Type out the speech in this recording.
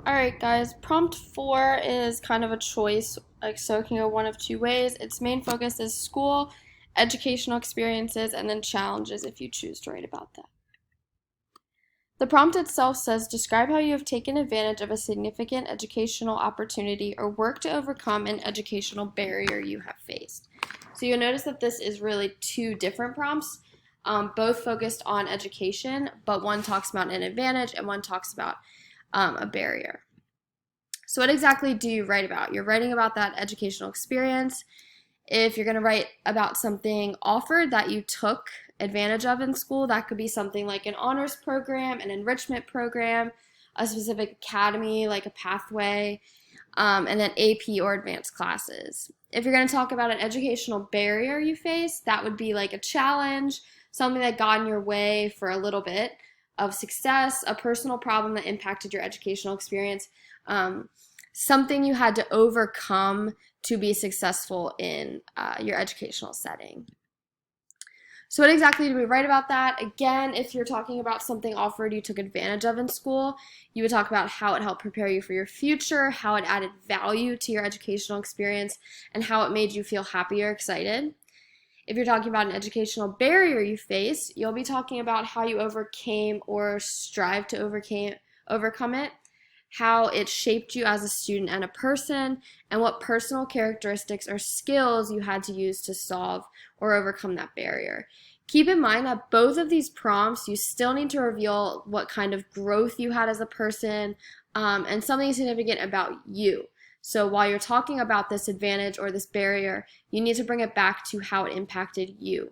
Alright guys, prompt 4 is kind of a choice, so it can go one of two ways. Its main focus is school, educational experiences, and then challenges if you choose to write about that. The prompt itself says, describe how you have taken advantage of a significant educational opportunity or work to overcome an educational barrier you have faced. So you'll notice that this is really two different prompts, both focused on education, but one talks about an advantage and one talks about a barrier. So what exactly do you write about? You're writing about that educational experience. If you're going to write about something offered that you took advantage of in school, that could be something like an honors program, an enrichment program, a specific academy like a pathway, and then AP or advanced classes. If you're going to talk about an educational barrier you face, that would be like a challenge, something that got in your way for a little bit of success, a personal problem that impacted your educational experience, something you had to overcome to be successful in your educational setting. So what exactly do we write about that? Again, if you're talking about something offered you took advantage of in school, you would talk about how it helped prepare you for your future, how it added value to your educational experience, and how it made you feel happy or excited. If you're talking about an educational barrier you face, you'll be talking about how you overcame or strive to overcome it, how it shaped you as a student and a person, and what personal characteristics or skills you had to use to solve or overcome that barrier. Keep in mind that both of these prompts, you still need to reveal what kind of growth you had as a person, and something significant about you. So while you're talking about this advantage or this barrier, you need to bring it back to how it impacted you.